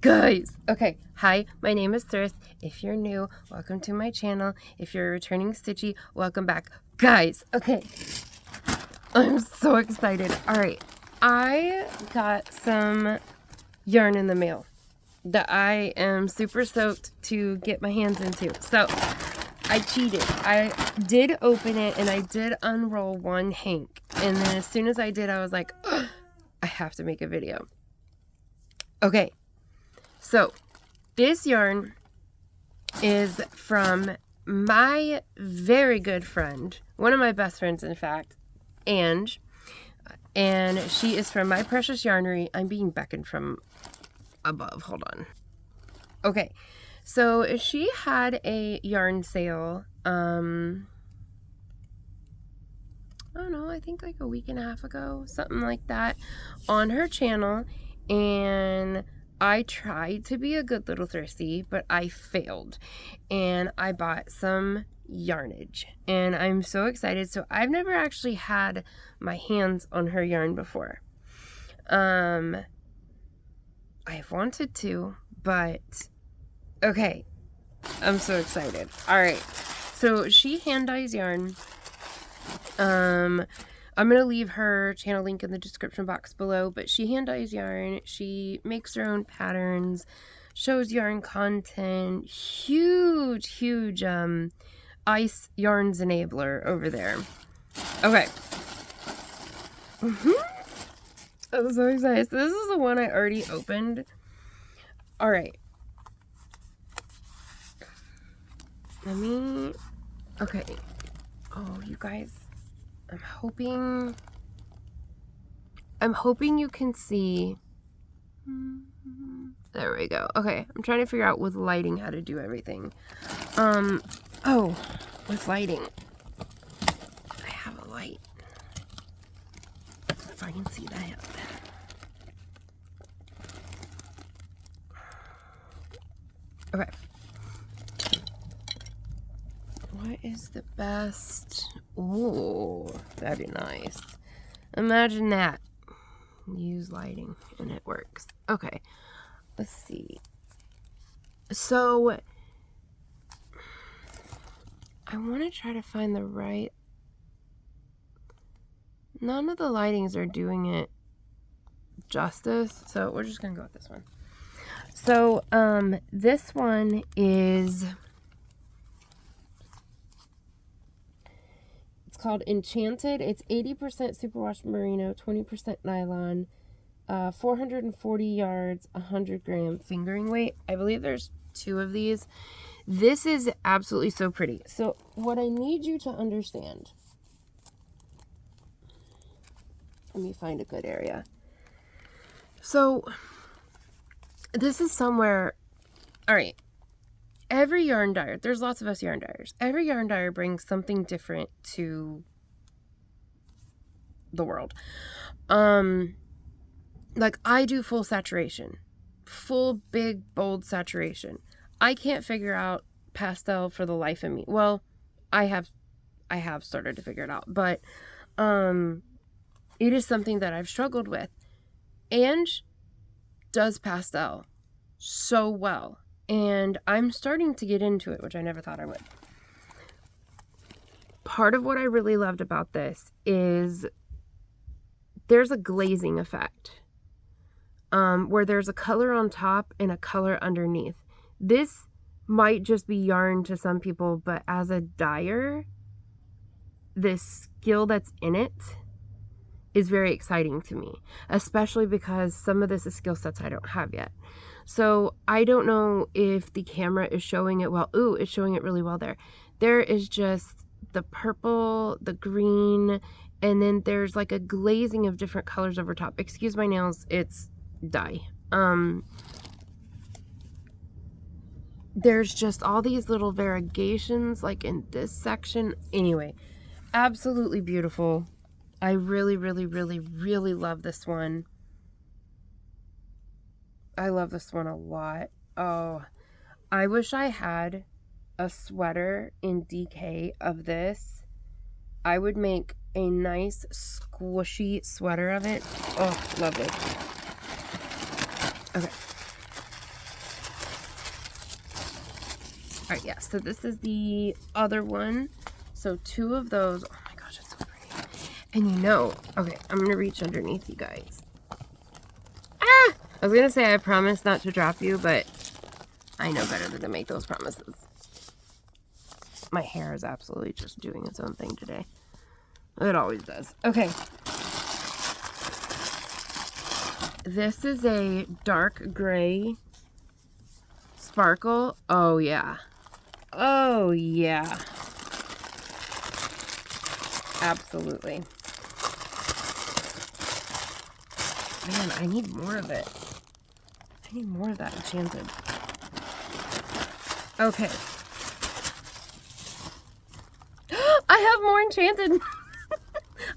Guys, okay, hi, my name is Thriss. If you're new, welcome to my channel. If you're a returning Stitchy, welcome back. Guys, okay, I'm so excited. All right, I got some yarn in the mail that I am super stoked to get my hands into. So I cheated. I did open it and I did unroll one hank. And then as soon as I did, I was like, oh, I have to make a video. Okay. So, this yarn is from my very good friend, one of my best friends, in fact, and she is from My Precious Yarnery. I'm being beckoned from above. Hold on. Okay, so she had a yarn sale, I don't know, I think like a week and a half ago, something like that, on her channel, and I tried to be a good little thrifty, but I failed, and I bought some yarnage, and I'm so excited. So I've never actually had my hands on her yarn before. I've wanted to, but okay, I'm so excited. All right, so she hand dyes yarn. I'm going to leave her channel link in the description box below, but she hand dyes yarn. She makes her own patterns, shows yarn content, huge ice yarns enabler over there. Okay. I'm so excited. So this is the one I already opened. All right. Okay. Oh, you guys. I'm hoping you can see. There we go. Okay, I'm trying to figure out with lighting how to do everything. Oh, with lighting. I have a light. If I can see that. Okay. What is the best? Ooh, that'd be nice. Imagine that. Use lighting and it works. Okay, let's see. So I want to try to find the right. None of the lightings are doing it justice, so we're just gonna go with this one. So this one is, called Enchanted. It's 80% superwash merino, 20% nylon, 440 yards, 100 gram fingering weight. I believe there's 2 of these. This is absolutely so pretty. So what I need you to understand, let me find a good area. So this is somewhere, all right. Every yarn dyer, there's lots of us yarn dyers. Every yarn dyer brings something different to the world. Like I do full saturation, full big bold saturation. I can't figure out pastel for the life of me. Well, I have started to figure it out, but it is something that I've struggled with. Ange does pastel so well. And I'm starting to get into it, which I never thought I would. Part of what I really loved about this is there's a glazing effect, where there's a color on top and a color underneath. This might just be yarn to some people, but as a dyer, the skill that's in it is very exciting to me, especially because some of this is skill sets I don't have yet. So I don't know if the camera is showing it well. Ooh, it's showing it really well there. There is just the purple, the green, and then there's like a glazing of different colors over top. Excuse my nails, it's dye. There's just all these little variegations like in this section. Anyway, absolutely beautiful. I really love this one. I love this one a lot. Oh, I wish I had a sweater in DK of this. I would make a nice squishy sweater of it. Oh, lovely. Okay. right, yeah, so this is the other one. So 2 of those. Oh my gosh, it's so pretty. And you know, okay, I'm going to reach underneath you guys. Ah! I was going to say I promise not to drop you, but I know better than to make those promises. My hair is absolutely just doing its own thing today. It always does. Okay. This is a dark gray sparkle. Oh, yeah. Oh, yeah. Absolutely. Man, I need more of it. I need more of that enchanted. Okay. I have more enchanted.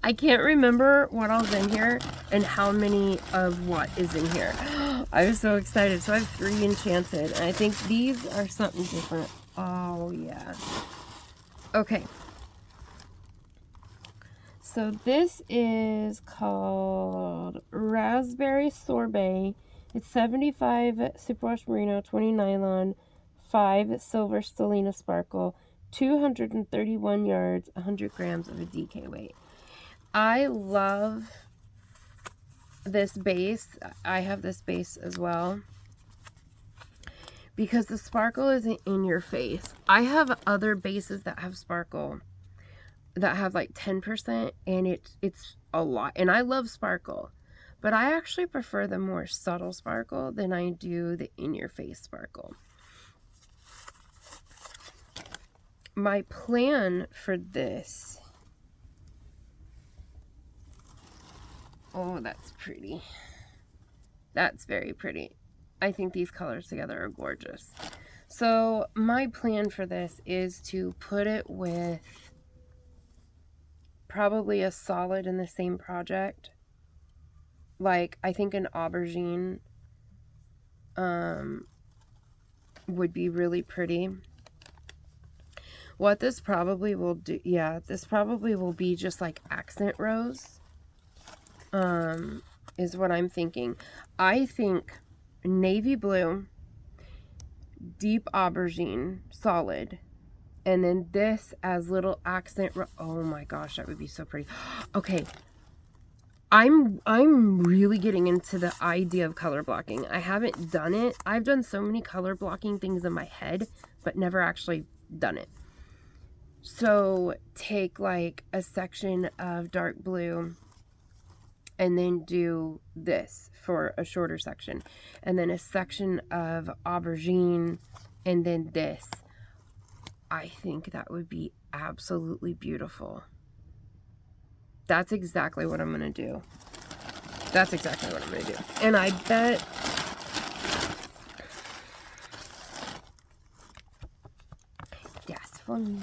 I can't remember what all's in here and how many of what is in here. I was so excited. So I have 3 enchanted. And I think these are something different. Oh, yeah. Okay. So this is called Raspberry Sorbet. It's 75 superwash merino, 20 nylon, 5 silver stellina sparkle, 231 yards, 100 grams of a DK weight. I love this base. I have this base as well because the sparkle isn't in your face. I have other bases that have sparkle that have like 10%, and it's a lot, and I love sparkle, but I actually prefer the more subtle sparkle than I do the in-your-face sparkle. My plan for this, oh, that's pretty. That's very pretty. I think these colors together are gorgeous. So my plan for this is to put it with probably a solid in the same project. Like, I think an aubergine would be really pretty. What this probably will do, yeah, this probably will be just like accent rose, is what I'm thinking. I think navy blue, deep aubergine, solid, and then this as little accent. Oh my gosh, that would be so pretty. Okay, I'm really getting into the idea of color blocking. I haven't done it. I've done so many color blocking things in my head, but never actually done it. So take like a section of dark blue and then do this for a shorter section, and then a section of aubergine, and then this. I think that would be absolutely beautiful. That's exactly what I'm going to do. That's exactly what I'm going to do. And I bet yes, fun.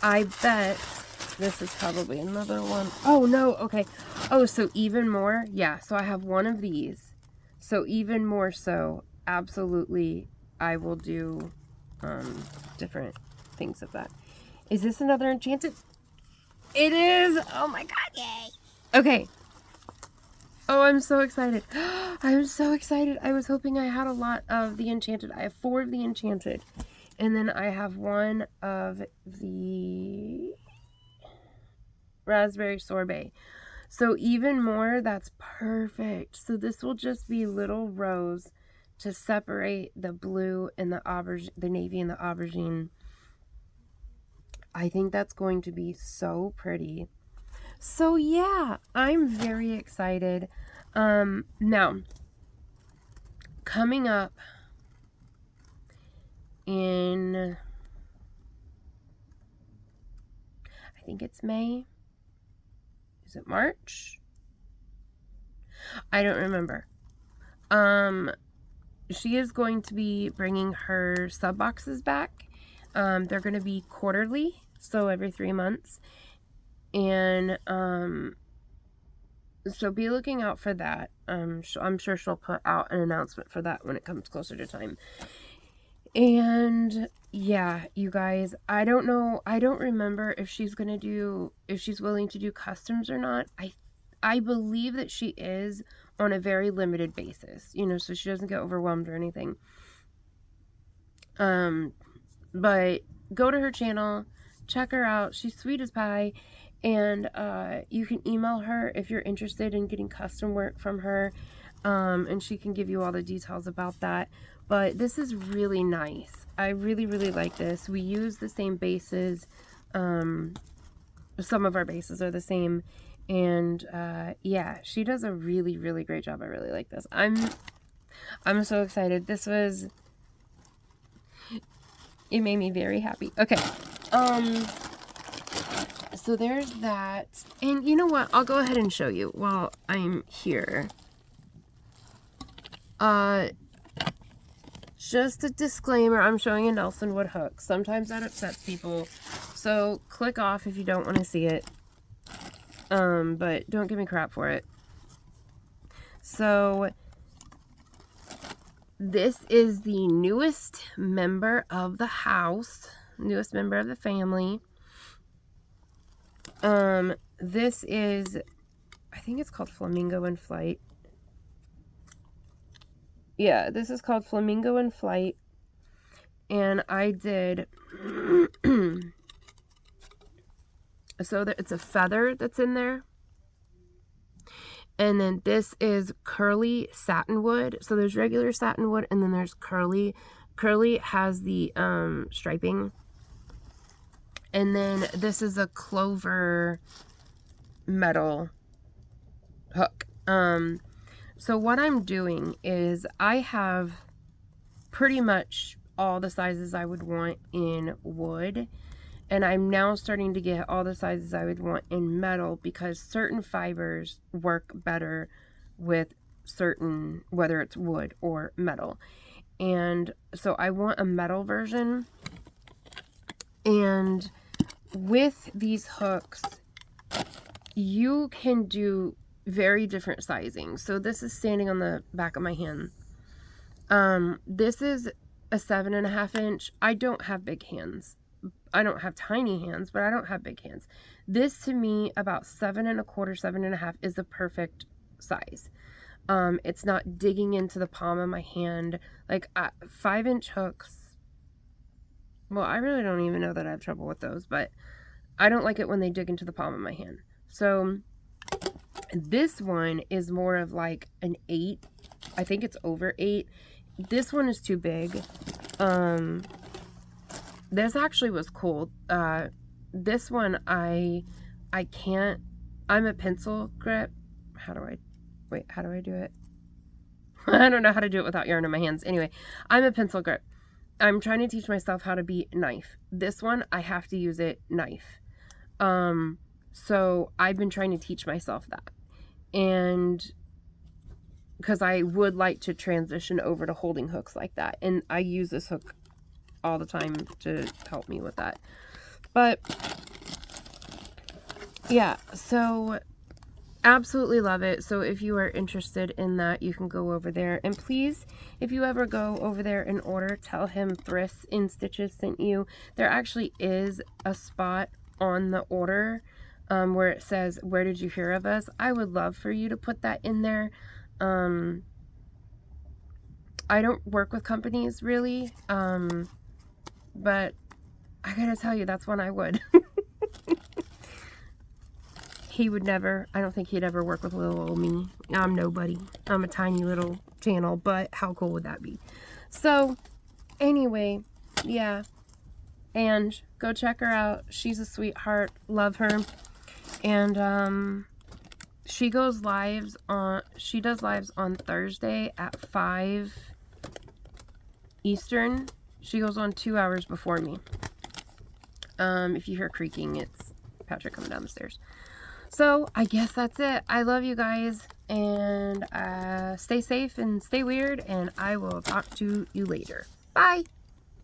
I bet this is probably another one. Oh no, okay. Oh, so even more? Yeah, so I have one of these. So even more so, absolutely, I will do different things of that. Is this another enchanted? It is! Oh my god, yay! Okay. Oh, I'm so excited. I'm so excited. I was hoping I had a lot of the enchanted. I have 4 of the enchanted. And then I have 1 of the raspberry sorbet. So even more, that's perfect. So this will just be little rows to separate the blue and the aubergine, the navy and the aubergine. I think that's going to be so pretty. So yeah, I'm very excited. Now, coming up in, I think it's May. Is it March? I don't remember. She is going to be bringing her sub boxes back. They're going to be quarterly, so every 3 months. And so be looking out for that. I'm sure she'll put out an announcement for that when it comes closer to time. And yeah, you guys, I don't know. I don't remember if she's willing to do customs or not. I believe that she is, on a very limited basis, you know, so she doesn't get overwhelmed or anything. But go to her channel, check her out. She's sweet as pie. And you can email her if you're interested in getting custom work from her. And she can give you all the details about that. But this is really nice. I really, really like this. We use the same bases. Some of our bases are the same. And yeah, she does a really, really great job. I really like this. I'm so excited. It made me very happy. Okay. So there's that. And you know what? I'll go ahead and show you while I'm here. Just a disclaimer, I'm showing a Nelson wood hook. Sometimes that upsets people. So click off if you don't want to see it. But don't give me crap for it. So this is the newest member of the house, newest member of the family. This is, I think it's called Flamingo in Flight. Yeah, this is called Flamingo in Flight. And I did, so that it's a feather that's in there. And then this is curly satinwood. So there's regular satinwood and then there's curly. Curly has the striping. And then this is a clover metal hook. So what I'm doing is I have pretty much all the sizes I would want in wood. And I'm now starting to get all the sizes I would want in metal because certain fibers work better with certain, whether it's wood or metal. And so I want a metal version. And with these hooks, you can do very different sizing. So this is standing on the back of my hand. This is a 7.5 inch. I don't have big hands. I don't have tiny hands, but I don't have big hands. This to me, about 7.25, 7.5 is the perfect size. It's not digging into the palm of my hand. Like 5-inch hooks. Well, I really don't even know that I have trouble with those, but I don't like it when they dig into the palm of my hand. So this one is more of like an 8. I think it's over 8. This one is too big. This actually was cool. This one I can't, I'm a pencil grip. How do I do it? I don't know how to do it without yarn in my hands. Anyway, I'm a pencil grip. I'm trying to teach myself how to be knife. This one, I have to use it knife. So I've been trying to teach myself that. And because I would like to transition over to holding hooks like that. And I use this hook all the time to help me with that. But yeah, so absolutely love it. So if you are interested in that, you can go over there. And please, if you ever go over there and order, tell him thryssinstitches sent you. There actually is a spot on the order where it says, "Where did you hear of us?" I would love for you to put that in there. I don't work with companies really, but I gotta tell you, that's one I would. He would never, I don't think he'd ever work with little old me. I'm nobody. I'm a tiny little channel, but how cool would that be? So anyway, yeah. And go check her out. She's a sweetheart. Love her. And she does lives on Thursday at 5 Eastern. She goes on 2 hours before me. If you hear creaking, it's Patrick coming down the stairs. So I guess that's it. I love you guys, and stay safe and stay weird, and I will talk to you later. Bye.